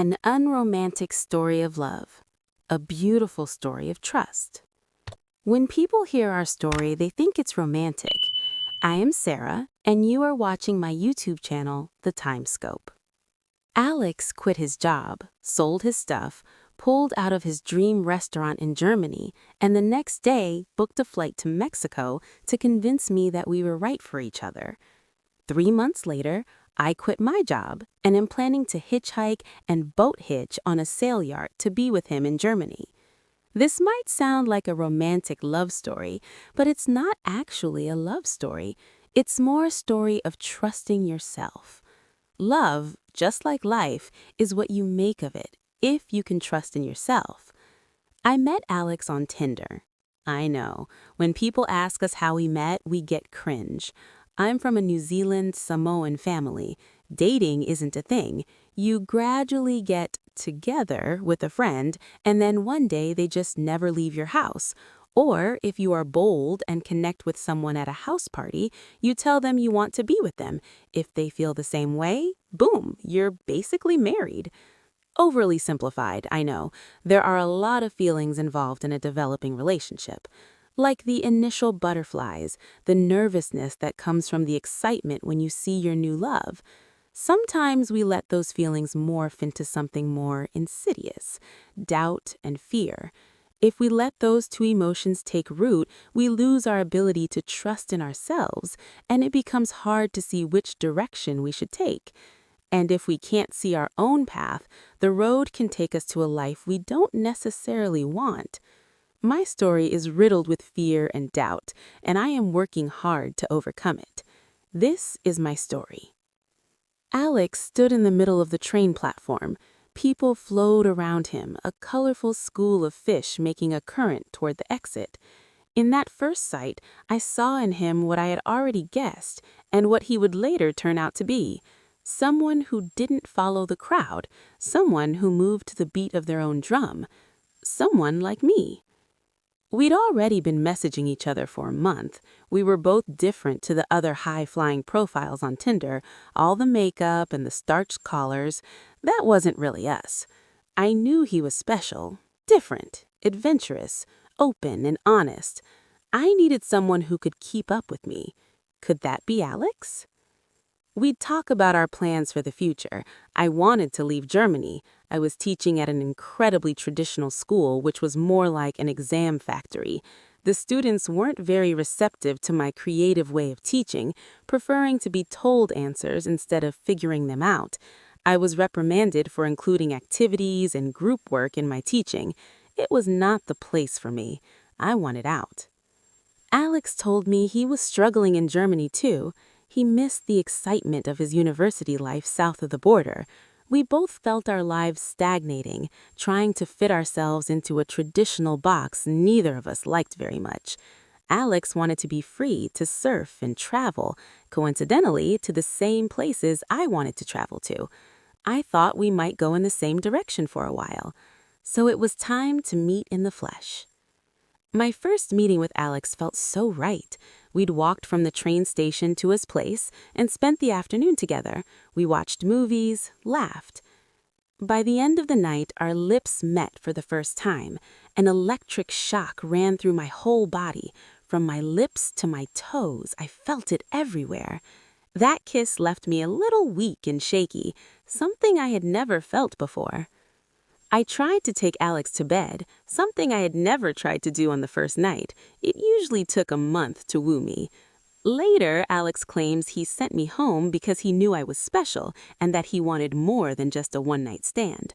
An unromantic story of love, a beautiful story of trust. When people hear our story, they think it's romantic. I am Sarah, and you are watching my YouTube channel, The Timescope. Alex quit his job, sold his stuff, pulled out of his dream restaurant in Germany, and the next day booked a flight to Mexico to convince me that we were right for each other. 3 months later, I quit my job and am planning to hitchhike and boat-hitch on a sail yacht to be with him in Germany. This might sound like a romantic love story, but it's not actually a love story. It's more a story of trusting yourself. Love, just like life, is what you make of it, if you can trust in yourself. I met Alex on Tinder. I know, when people ask us how we met, we get cringe. I'm from a New Zealand Samoan family. Dating isn't a thing. You gradually get together with a friend, and then one day they just never leave your house. Or if you are bold and connect with someone at a house party, you tell them you want to be with them. If they feel the same way, boom, you're basically married. Overly simplified, I know. There are a lot of feelings involved in a developing relationship. Like the initial butterflies, the nervousness that comes from the excitement when you see your new love. Sometimes we let those feelings morph into something more insidious, doubt and fear. If we let those two emotions take root, we lose our ability to trust in ourselves, and it becomes hard to see which direction we should take. And if we can't see our own path, the road can take us to a life we don't necessarily want. My story is riddled with fear and doubt, and I am working hard to overcome it. This is my story. Alex stood in the middle of the train platform. People flowed around him, a colorful school of fish making a current toward the exit. In that first sight, I saw in him what I had already guessed, and what he would later turn out to be. Someone who didn't follow the crowd, someone who moved to the beat of their own drum, someone like me. We'd already been messaging each other for a month. We were both different to the other high-flying profiles on Tinder, all the makeup and the starched collars. That wasn't really us. I knew he was special, different, adventurous, open and honest. I needed someone who could keep up with me. Could that be Alex? We'd talk about our plans for the future. I wanted to leave Germany. I was teaching at an incredibly traditional school, which was more like an exam factory. The students weren't very receptive to my creative way of teaching, preferring to be told answers instead of figuring them out. I was reprimanded for including activities and group work in my teaching. It was not the place for me. I wanted out. Alex told me he was struggling in Germany too. He missed the excitement of his university life south of the border. We both felt our lives stagnating, trying to fit ourselves into a traditional box neither of us liked very much. Alex wanted to be free to surf and travel, coincidentally to the same places I wanted to travel to. I thought we might go in the same direction for a while. So it was time to meet in the flesh. My first meeting with Alex felt so right. We'd walked from the train station to his place and spent the afternoon together. We watched movies, laughed. By the end of the night, our lips met for the first time. An electric shock ran through my whole body. From my lips to my toes, I felt it everywhere. That kiss left me a little weak and shaky, something I had never felt before. I tried to take Alex to bed, something I had never tried to do on the first night. It usually took a month to woo me. Later, Alex claims he sent me home because he knew I was special and that he wanted more than just a one-night stand.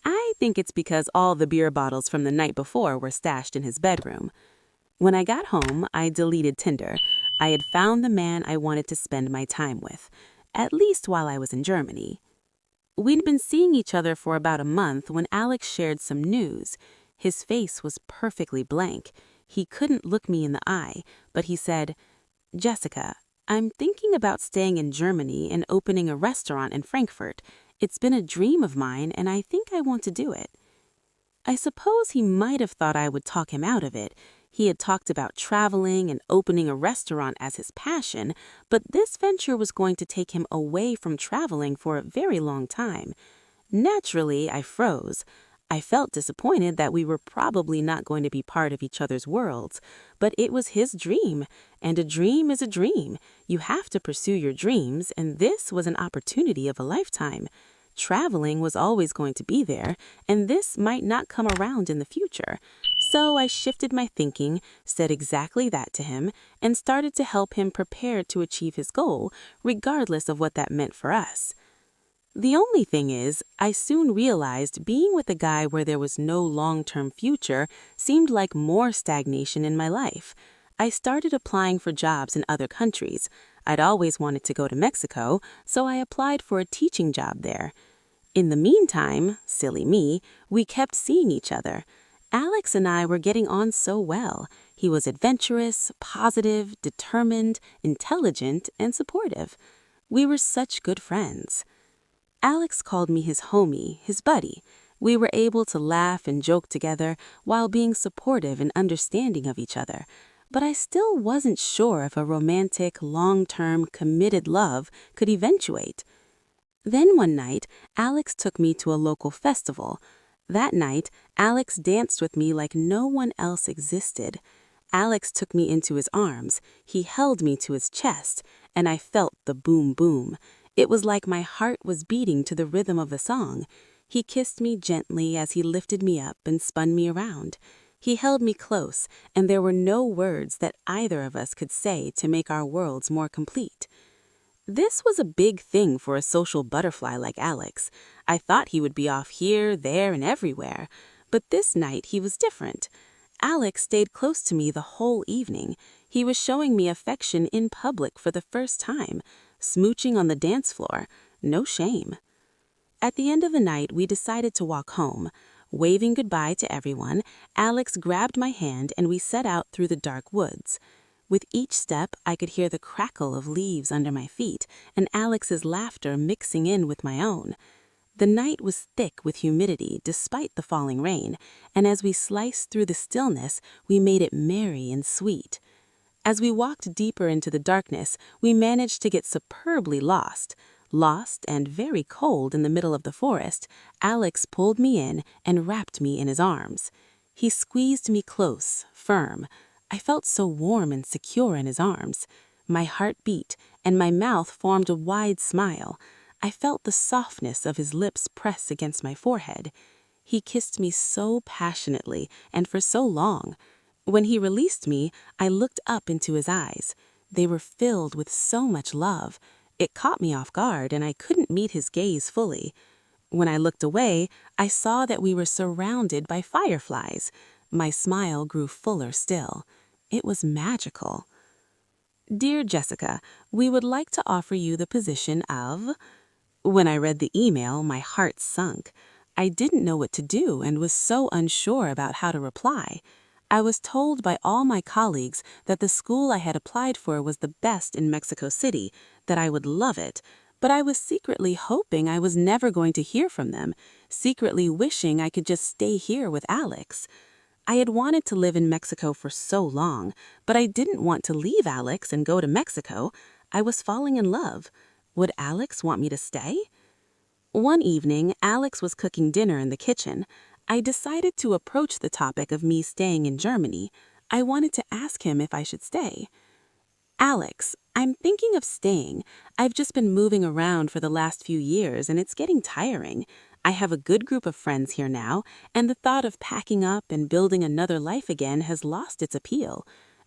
I think it's because all the beer bottles from the night before were stashed in his bedroom. When I got home, I deleted Tinder. I had found the man I wanted to spend my time with, at least while I was in Germany. We'd been seeing each other for about a month when Alex shared some news. His face was perfectly blank. He couldn't look me in the eye, but he said, "Jessica, I'm thinking about staying in Germany and opening a restaurant in Frankfurt. It's been a dream of mine, and I think I want to do it." I suppose he might have thought I would talk him out of it. He had talked about traveling and opening a restaurant as his passion, but this venture was going to take him away from traveling for a very long time. Naturally, I froze. I felt disappointed that we were probably not going to be part of each other's worlds, but it was his dream, and a dream is a dream. You have to pursue your dreams, and this was an opportunity of a lifetime. Traveling was always going to be there, and this might not come around in the future. So I shifted my thinking, said exactly that to him, and started to help him prepare to achieve his goal, regardless of what that meant for us. The only thing is, I soon realized being with a guy where there was no long-term future seemed like more stagnation in my life. I started applying for jobs in other countries. I'd always wanted to go to Mexico, so I applied for a teaching job there. In the meantime, silly me, we kept seeing each other. Alex and I were getting on so well. He was adventurous, positive, determined, intelligent, and supportive. We were such good friends. Alex called me his homie, his buddy. We were able to laugh and joke together while being supportive and understanding of each other. But I still wasn't sure if a romantic, long-term, committed love could eventuate. Then one night, Alex took me to a local festival. That night, Alex danced with me like no one else existed. Alex took me into his arms. He held me to his chest, and I felt the boom boom. It was like my heart was beating to the rhythm of the song. He kissed me gently as he lifted me up and spun me around. He held me close, and there were no words that either of us could say to make our worlds more complete. This was a big thing for a social butterfly like Alex. I thought he would be off here, there, and everywhere. But this night he was different. Alex stayed close to me the whole evening. He was showing me affection in public for the first time, smooching on the dance floor. No shame. At the end of the night, we decided to walk home. Waving goodbye to everyone, Alex grabbed my hand and we set out through the dark woods. With each step, I could hear the crackle of leaves under my feet and Alex's laughter mixing in with my own. The night was thick with humidity despite the falling rain, and as we sliced through the stillness, we made it merry and sweet. As we walked deeper into the darkness, we managed to get superbly lost. Lost and very cold in the middle of the forest, Alex pulled me in and wrapped me in his arms. He squeezed me close, firm. I felt so warm and secure in his arms. My heart beat, and my mouth formed a wide smile. I felt the softness of his lips press against my forehead. He kissed me so passionately and for so long. When he released me, I looked up into his eyes. They were filled with so much love. It caught me off guard, and I couldn't meet his gaze fully. When I looked away, I saw that we were surrounded by fireflies. My smile grew fuller still. It was magical. Dear Jessica, we would like to offer you the position of... When I read the email, my heart sunk. I didn't know what to do and was so unsure about how to reply. I was told by all my colleagues that the school I had applied for was the best in Mexico City, that I would love it, but I was secretly hoping I was never going to hear from them, secretly wishing I could just stay here with Alex. I had wanted to live in Mexico for so long, but I didn't want to leave Alex and go to Mexico. I was falling in love. Would Alex want me to stay? One evening, Alex was cooking dinner in the kitchen. I decided to approach the topic of me staying in Germany. I wanted to ask him if I should stay. Alex, I'm thinking of staying. I've just been moving around for the last few years and it's getting tiring. I have a good group of friends here now, and the thought of packing up and building another life again has lost its appeal.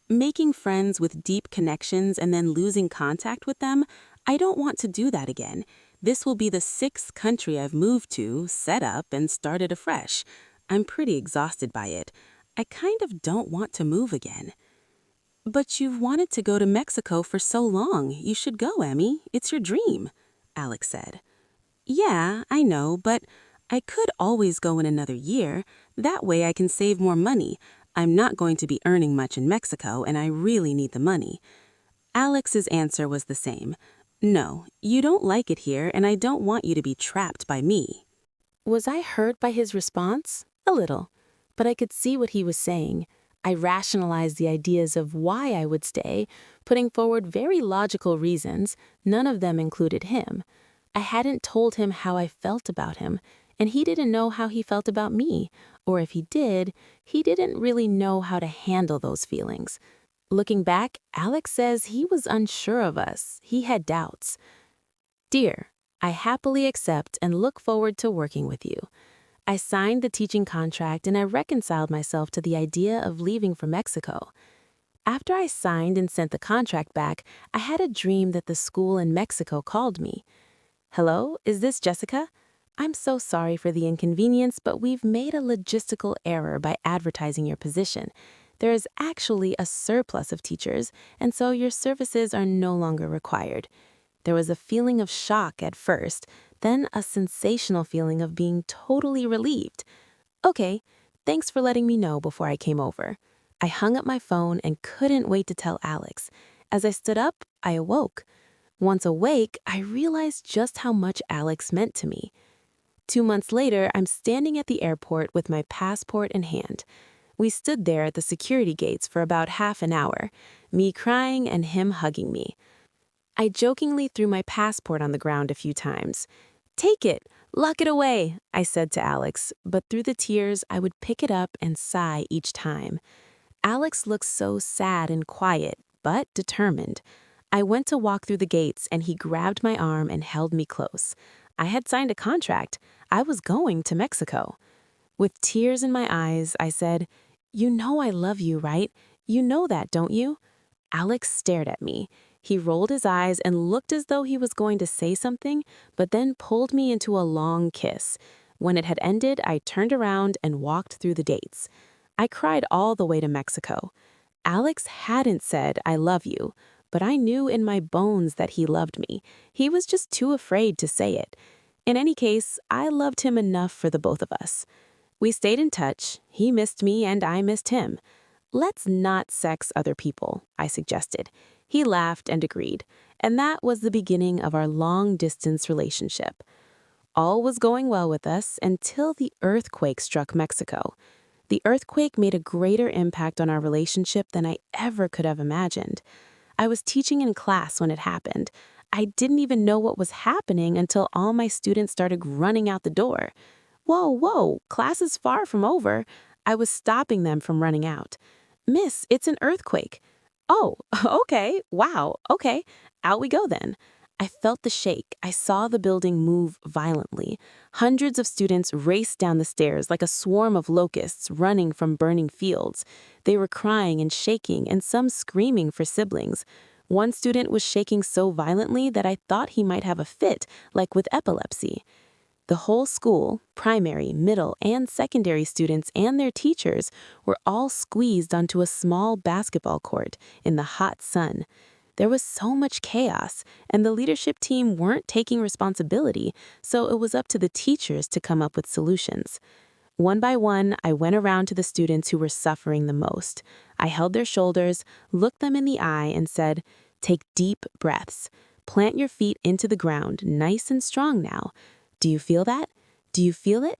Making friends with deep connections and then losing contact with them, I don't want to do that again. This will be the 6th country I've moved to, set up, and started afresh. I'm pretty exhausted by it. I kind of don't want to move again. But you've wanted to go to Mexico for so long. You should go, Emmy. It's your dream, Alex said. Yeah, I know, but I could always go in another year. That way I can save more money. I'm not going to be earning much in Mexico, and I really need the money. Alex's answer was the same. No, you don't like it here, and I don't want you to be trapped by me. Was I hurt by his response? A little, but I could see what he was saying. I rationalized the ideas of why I would stay, putting forward very logical reasons. None of them included him. I hadn't told him how I felt about him, and he didn't know how he felt about me, or if he did, he didn't really know how to handle those feelings. Looking back, Alex says he was unsure of us. He had doubts. Dear, I happily accept and look forward to working with you. I signed the teaching contract and I reconciled myself to the idea of leaving for Mexico. After I signed and sent the contract back, I had a dream that the school in Mexico called me. Hello, is this Jessica? I'm so sorry for the inconvenience, but we've made a logistical error by advertising your position. There is actually a surplus of teachers, and so your services are no longer required. There was a feeling of shock at first, then a sensational feeling of being totally relieved. Okay, thanks for letting me know before I came over. I hung up my phone and couldn't wait to tell Alex. As I stood up, I awoke. Once awake, I realized just how much Alex meant to me. 2 months later, I'm standing at the airport with my passport in hand. We stood there at the security gates for about half an hour, me crying and him hugging me. I jokingly threw my passport on the ground a few times. Take it, lock it away, I said to Alex, but through the tears, I would pick it up and sigh each time. Alex looked so sad and quiet, but determined. I went to walk through the gates and he grabbed my arm and held me close. I had signed a contract. I was going to Mexico. With tears in my eyes, I said, "You know I love you, right? You know that, don't you?" Alex stared at me. He rolled his eyes and looked as though he was going to say something, but then pulled me into a long kiss. When it had ended, I turned around and walked through the gates. I cried all the way to Mexico. Alex hadn't said, "I love you," but I knew in my bones that he loved me. He was just too afraid to say it. In any case, I loved him enough for the both of us. We stayed in touch. He missed me and I missed him. Let's not sex other people, I suggested. He laughed and agreed, and that was the beginning of our long-distance relationship. All was going well with us until the earthquake struck Mexico. The earthquake made a greater impact on our relationship than I ever could have imagined. I was teaching in class when it happened. I didn't even know what was happening until all my students started running out the door. Whoa, class is far from over. I was stopping them from running out. Miss, it's an earthquake. Oh, okay, wow, okay, out we go then. I felt the shake. I saw the building move violently. Hundreds of students raced down the stairs like a swarm of locusts running from burning fields. They were crying and shaking, and some screaming for siblings. One student was shaking so violently that I thought he might have a fit, like with epilepsy. The whole school, primary, middle, and secondary students and their teachers were all squeezed onto a small basketball court in the hot sun. There was so much chaos, and the leadership team weren't taking responsibility, so it was up to the teachers to come up with solutions. One by one, I went around to the students who were suffering the most. I held their shoulders, looked them in the eye, and said, "Take deep breaths. Plant your feet into the ground, nice and strong now. Do you feel that? Do you feel it?"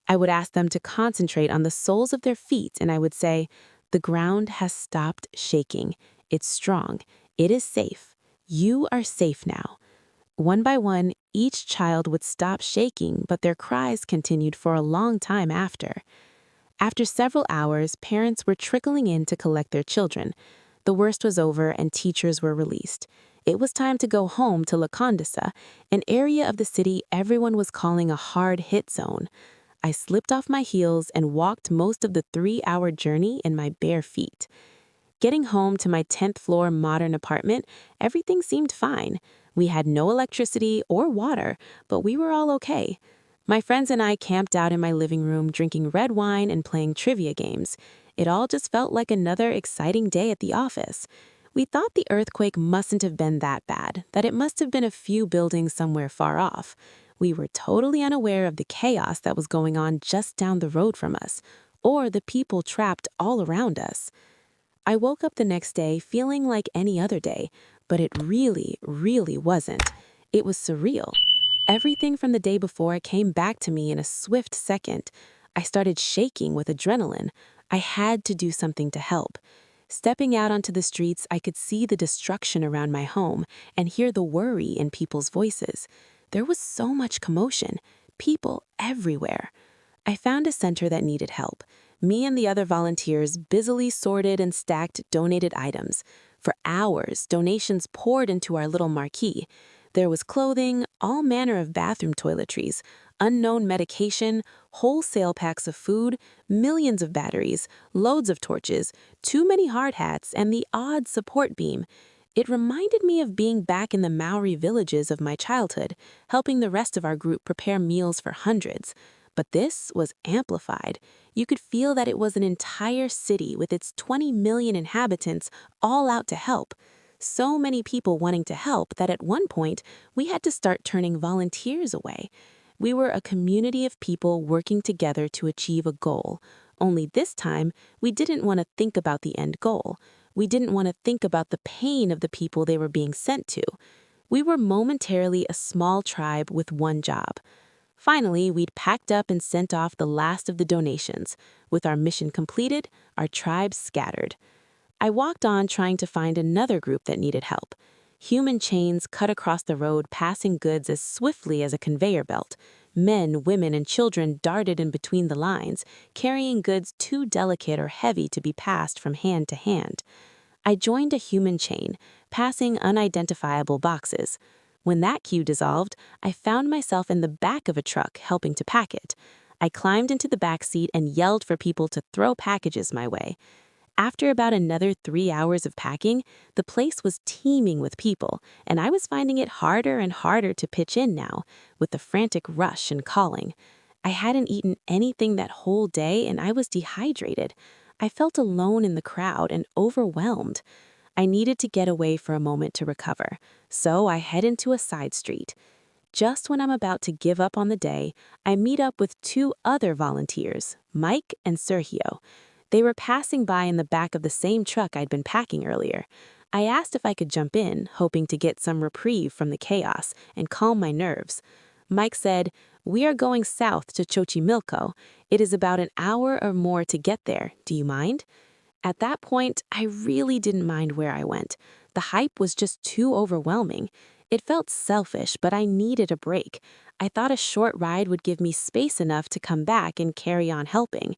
I would ask them to concentrate on the soles of their feet, and I would say, "The ground has stopped shaking. It's strong. It is safe. You are safe now." One by one, each child would stop shaking, but their cries continued for a long time after. After several hours, parents were trickling in to collect their children. The worst was over and teachers were released. It was time to go home to La Condesa, an area of the city everyone was calling a hard-hit zone. I slipped off my heels and walked most of the 3-hour journey in my bare feet. Getting home to my 10th floor modern apartment, everything seemed fine. We had no electricity or water, but we were all okay. My friends and I camped out in my living room drinking red wine and playing trivia games. It all just felt like another exciting day at the office. We thought the earthquake mustn't have been that bad, that it must have been a few buildings somewhere far off. We were totally unaware of the chaos that was going on just down the road from us, or the people trapped all around us. I woke up the next day feeling like any other day, but it really wasn't. It was surreal. Everything from the day before came back to me in a swift second. I started shaking with adrenaline. I had to do something to help. Stepping out onto the streets, I could see the destruction around my home and hear the worry in people's voices. There was so much commotion, people everywhere. I found a center that needed help. Me and the other volunteers busily sorted and stacked donated items. For hours, donations poured into our little marquee. There was clothing, all manner of bathroom toiletries, unknown medication, wholesale packs of food, millions of batteries, loads of torches, too many hard hats, and the odd support beam. It reminded me of being back in the Maori villages of my childhood, helping the rest of our group prepare meals for hundreds. But this was amplified. You could feel that it was an entire city with its 20 million inhabitants all out to help. So many people wanting to help that at one point we had to start turning volunteers away. We were a community of people working together to achieve a goal. Only this time, we didn't want to think about the end goal. We didn't want to think about the pain of the people they were being sent to. We were momentarily a small tribe with one job. Finally, we'd packed up and sent off the last of the donations. With our mission completed, our tribe scattered. I walked on trying to find another group that needed help. Human chains cut across the road, passing goods as swiftly as a conveyor belt. Men, women, and children darted in between the lines, carrying goods too delicate or heavy to be passed from hand to hand. I joined a human chain, passing unidentifiable boxes. When that queue dissolved, I found myself in the back of a truck helping to pack it. I climbed into the back seat and yelled for people to throw packages my way. After about another 3 hours of packing, the place was teeming with people, and I was finding it harder and harder to pitch in now, with the frantic rush and calling. I hadn't eaten anything that whole day, and I was dehydrated. I felt alone in the crowd and overwhelmed. I needed to get away for a moment to recover, so I head into a side street. Just when I'm about to give up on the day, I meet up with 2 other volunteers, Mike and Sergio. They were passing by in the back of the same truck I'd been packing earlier. I asked if I could jump in, hoping to get some reprieve from the chaos and calm my nerves. Mike said, "We are going south to Xochimilco. It is about an hour or more to get there. Do you mind?" At that point, I really didn't mind where I went. The hype was just too overwhelming. It felt selfish, but I needed a break. I thought a short ride would give me space enough to come back and carry on helping.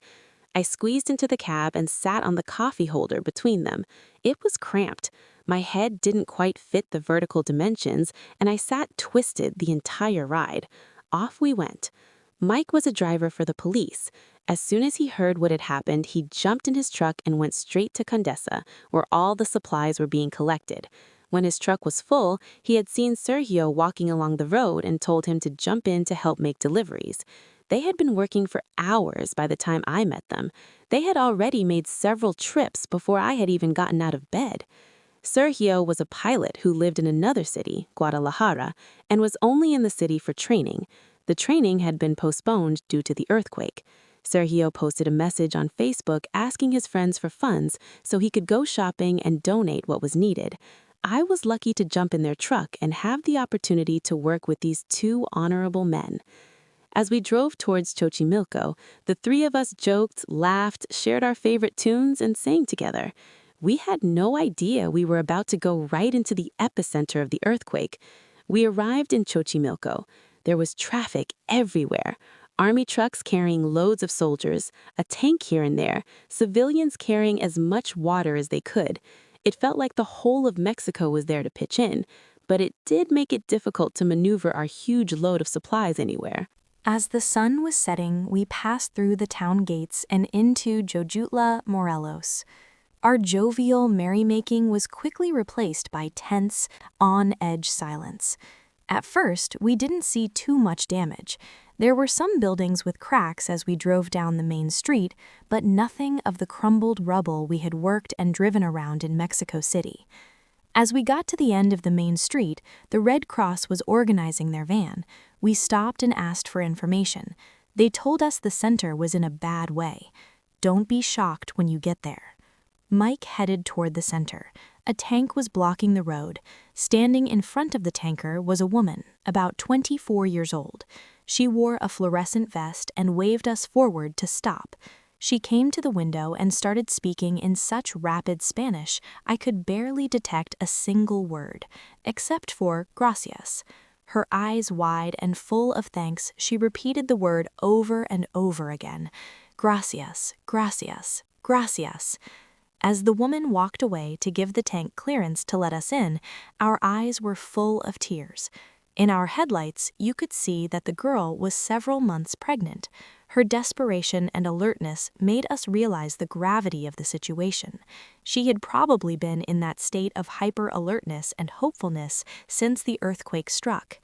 I squeezed into the cab and sat on the coffee holder between them. It was cramped. My head didn't quite fit the vertical dimensions, and I sat twisted the entire ride. Off we went. Mike was a driver for the police. As soon as he heard what had happened, he jumped in his truck and went straight to Condesa, where all the supplies were being collected. When his truck was full, he had seen Sergio walking along the road and told him to jump in to help make deliveries. They had been working for hours by the time I met them. They had already made several trips before I had even gotten out of bed. Sergio was a pilot who lived in another city, Guadalajara, and was only in the city for training. The training had been postponed due to the earthquake. Sergio posted a message on Facebook asking his friends for funds so he could go shopping and donate what was needed. I was lucky to jump in their truck and have the opportunity to work with these 2 honorable men. As we drove towards Xochimilco, the 3 of us joked, laughed, shared our favorite tunes, and sang together. We had no idea we were about to go right into the epicenter of the earthquake. We arrived in Xochimilco. There was traffic everywhere. Army trucks carrying loads of soldiers, a tank here and there, civilians carrying as much water as they could. It felt like the whole of Mexico was there to pitch in, but it did make it difficult to maneuver our huge load of supplies anywhere. As the sun was setting, we passed through the town gates and into Jojutla, Morelos. Our jovial merrymaking was quickly replaced by tense, on-edge silence. At first, we didn't see too much damage. There were some buildings with cracks as we drove down the main street, but nothing of the crumbled rubble we had worked and driven around in Mexico City. As we got to the end of the main street, the Red Cross was organizing their van. We stopped and asked for information. They told us the center was in a bad way. Don't be shocked when you get there. Mike headed toward the center. A tank was blocking the road. Standing in front of the tanker was a woman, about 24 years old. She wore a fluorescent vest and waved us forward to stop. She came to the window and started speaking in such rapid Spanish I could barely detect a single word, except for gracias. Her eyes wide and full of thanks, she repeated the word over and over again. Gracias, gracias, gracias. As the woman walked away to give the tank clearance to let us in, our eyes were full of tears. In our headlights, you could see that the girl was several months pregnant. Her desperation and alertness made us realize the gravity of the situation. She had probably been in that state of hyper-alertness and hopefulness since the earthquake struck.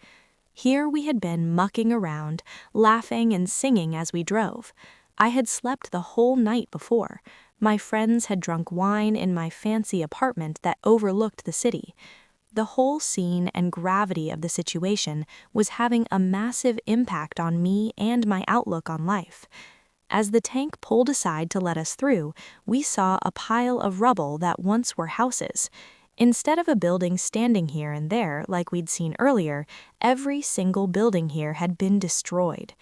Here we had been mucking around, laughing and singing as we drove. I had slept the whole night before. My friends had drunk wine in my fancy apartment that overlooked the city. The whole scene and gravity of the situation was having a massive impact on me and my outlook on life. As the tank pulled aside to let us through, we saw a pile of rubble that once were houses. Instead of a building standing here and there like we'd seen earlier, every single building here had been destroyed.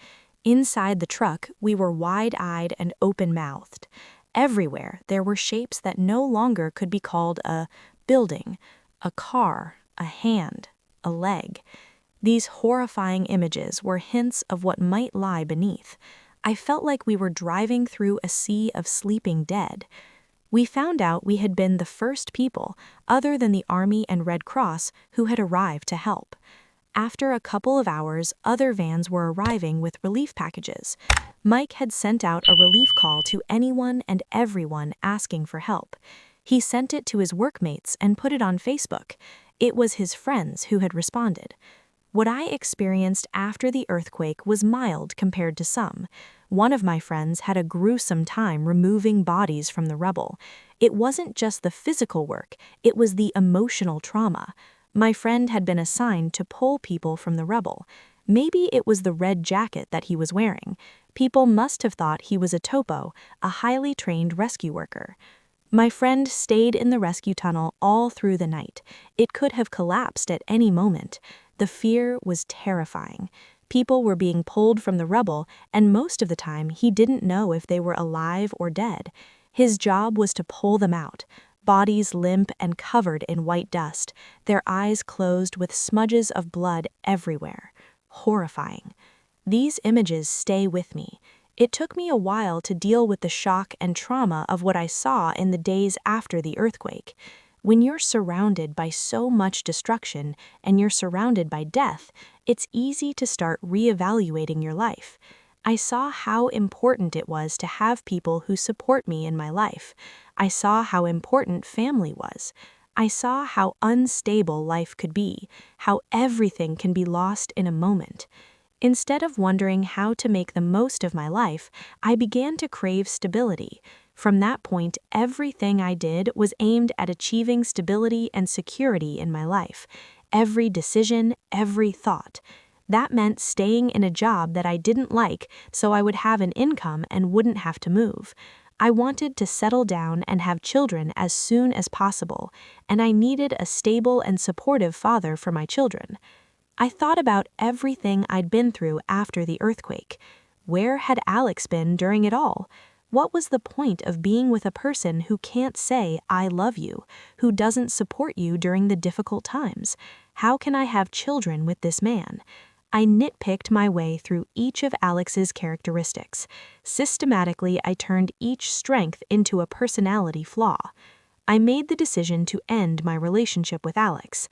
Inside the truck, we were wide-eyed and open-mouthed. Everywhere, there were shapes that no longer could be called a building, a car, a hand, a leg. These horrifying images were hints of what might lie beneath. I felt like we were driving through a sea of sleeping dead. We found out we had been the first people, other than the Army and Red Cross, who had arrived to help. After a couple of hours, other vans were arriving with relief packages. Mike had sent out a relief call to anyone and everyone asking for help. He sent it to his workmates and put it on Facebook. It was his friends who had responded. What I experienced after the earthquake was mild compared to some. One of my friends had a gruesome time removing bodies from the rubble. It wasn't just the physical work, it was the emotional trauma. My friend had been assigned to pull people from the rubble. Maybe it was the red jacket that he was wearing. People must have thought he was a topo, a highly trained rescue worker. My friend stayed in the rescue tunnel all through the night. It could have collapsed at any moment. The fear was terrifying. People were being pulled from the rubble, and most of the time he didn't know if they were alive or dead. His job was to pull them out, bodies limp and covered in white dust, their eyes closed with smudges of blood everywhere. Horrifying. These images stay with me. It took me a while to deal with the shock and trauma of what I saw in the days after the earthquake. When you're surrounded by so much destruction and you're surrounded by death, it's easy to start reevaluating your life. I saw how important it was to have people who support me in my life. I saw how important family was. I saw how unstable life could be, how everything can be lost in a moment. Instead of wondering how to make the most of my life, I began to crave stability. From that point, everything I did was aimed at achieving stability and security in my life. Every decision, every thought. That meant staying in a job that I didn't like so I would have an income and wouldn't have to move. I wanted to settle down and have children as soon as possible, and I needed a stable and supportive father for my children. I thought about everything I'd been through after the earthquake. Where had Alex been during it all? What was the point of being with a person who can't say, "I love you," who doesn't support you during the difficult times? How can I have children with this man? I nitpicked my way through each of Alex's characteristics. Systematically, I turned each strength into a personality flaw. I made the decision to end my relationship with Alex.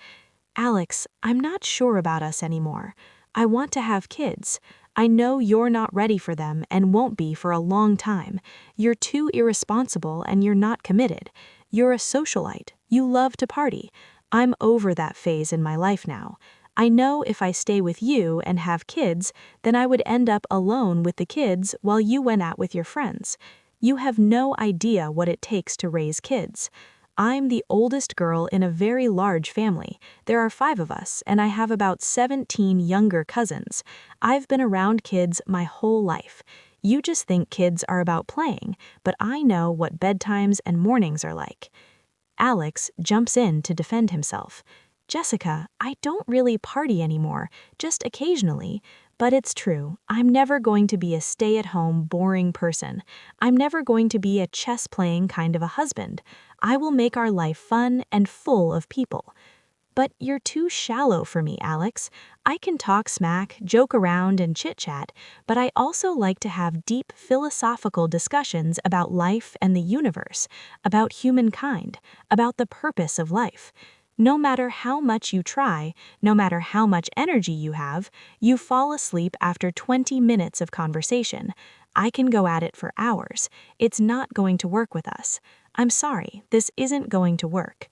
Alex, I'm not sure about us anymore. I want to have kids. I know you're not ready for them and won't be for a long time. You're too irresponsible and you're not committed. You're a socialite. You love to party. I'm over that phase in my life now. I know if I stay with you and have kids, then I would end up alone with the kids while you went out with your friends. You have no idea what it takes to raise kids. I'm the oldest girl in a very large family. There are 5 of us, and I have about 17 younger cousins. I've been around kids my whole life. You just think kids are about playing, but I know what bedtimes and mornings are like. Alex jumps in to defend himself. Jessica, I don't really party anymore, just occasionally. But it's true, I'm never going to be a stay-at-home, boring person. I'm never going to be a chess-playing kind of a husband. I will make our life fun and full of people. But you're too shallow for me, Alex. I can talk smack, joke around, and chit-chat, but I also like to have deep philosophical discussions about life and the universe, about humankind, about the purpose of life. No matter how much you try, no matter how much energy you have, you fall asleep after 20 minutes of conversation. I can go at it for hours. It's not going to work with us. I'm sorry, this isn't going to work.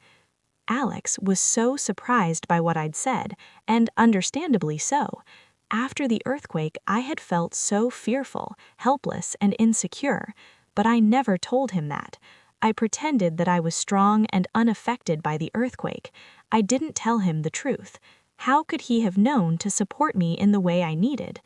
Alex was so surprised by what I'd said, and understandably so. After the earthquake, I had felt so fearful, helpless, and insecure, but I never told him that. I pretended that I was strong and unaffected by the earthquake. I didn't tell him the truth. How could he have known to support me in the way I needed?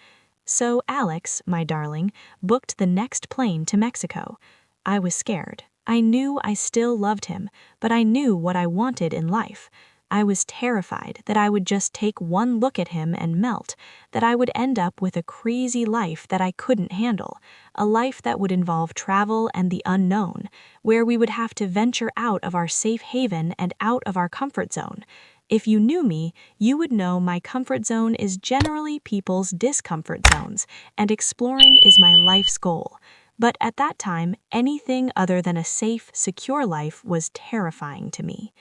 So Alex, my darling, booked the next plane to Mexico. I was scared. I knew I still loved him, but I knew what I wanted in life. I was terrified that I would just take one look at him and melt, that I would end up with a crazy life that I couldn't handle, a life that would involve travel and the unknown, where we would have to venture out of our safe haven and out of our comfort zone. If you knew me, you would know my comfort zone is generally people's discomfort zones, and exploring is my life's goal. But at that time, anything other than a safe, secure life was terrifying to me.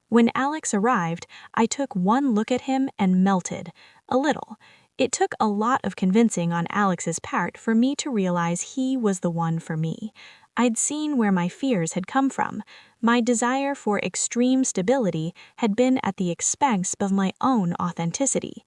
When Alex arrived, I took one look at him and melted. A little. It took a lot of convincing on Alex's part for me to realize he was the one for me. I'd seen where my fears had come from. My desire for extreme stability had been at the expense of my own authenticity.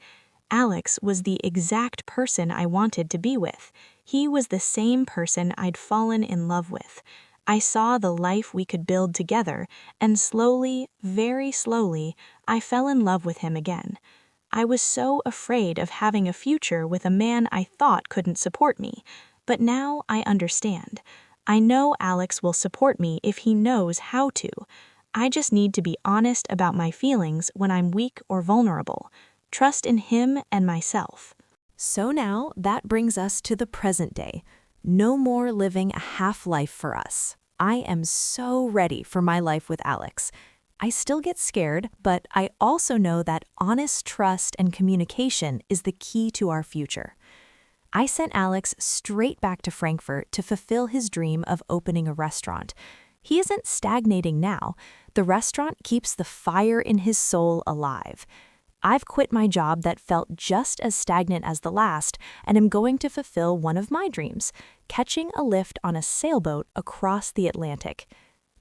Alex was the exact person I wanted to be with. He was the same person I'd fallen in love with. I saw the life we could build together, and slowly, very slowly, I fell in love with him again. I was so afraid of having a future with a man I thought couldn't support me, but now I understand. I know Alex will support me if he knows how to. I just need to be honest about my feelings when I'm weak or vulnerable. Trust in him and myself. So now that brings us to the present day. No more living a half-life for us. I am so ready for my life with Alex. I still get scared, but I also know that honest trust and communication is the key to our future. I sent Alex straight back to Frankfurt to fulfill his dream of opening a restaurant. He isn't stagnating now. The restaurant keeps the fire in his soul alive. I've quit my job that felt just as stagnant as the last and am going to fulfill one of my dreams, catching a lift on a sailboat across the Atlantic.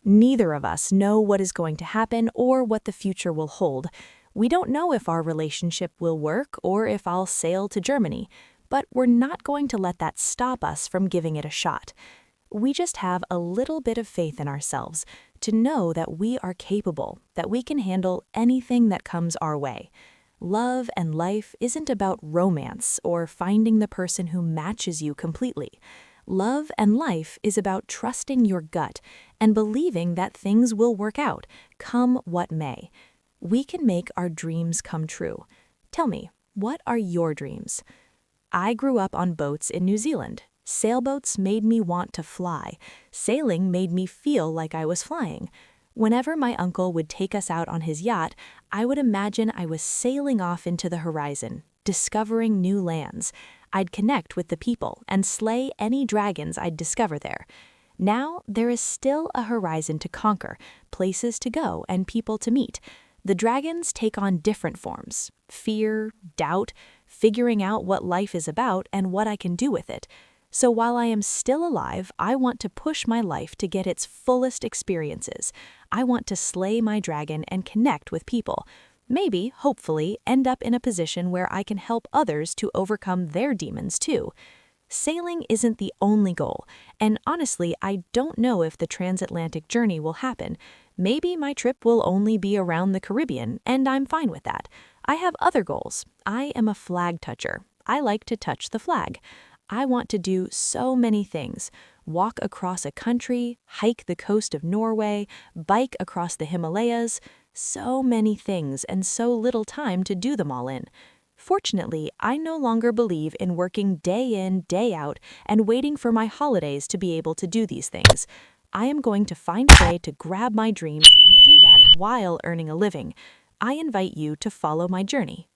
Neither of us know what is going to happen or what the future will hold. We don't know if our relationship will work or if I'll sail to Germany, but we're not going to let that stop us from giving it a shot. We just have a little bit of faith in ourselves to know that we are capable, that we can handle anything that comes our way. Love and life isn't about romance or finding the person who matches you completely. Love and life is about trusting your gut and believing that things will work out, come what may. We can make our dreams come true. Tell me, what are your dreams? I grew up on boats in New Zealand. Sailboats made me want to fly. Sailing made me feel like I was flying. Whenever my uncle would take us out on his yacht, I would imagine I was sailing off into the horizon, discovering new lands. I'd connect with the people and slay any dragons I'd discover there. Now, there is still a horizon to conquer, places to go, and people to meet. The dragons take on different forms: fear, doubt, figuring out what life is about and what I can do with it. So while I am still alive, I want to push my life to get its fullest experiences. I want to slay my dragon and connect with people. Maybe, hopefully, end up in a position where I can help others to overcome their demons too. Sailing isn't the only goal, and honestly, I don't know if the transatlantic journey will happen. Maybe my trip will only be around the Caribbean, and I'm fine with that. I have other goals. I am a flag toucher. I like to touch the flag. I want to do so many things: walk across a country, hike the coast of Norway, bike across the Himalayas. So many things and so little time to do them all in. Fortunately, I no longer believe in working day in, day out, and waiting for my holidays to be able to do these things. I am going to find a way to grab my dreams and do that while earning a living. I invite you to follow my journey.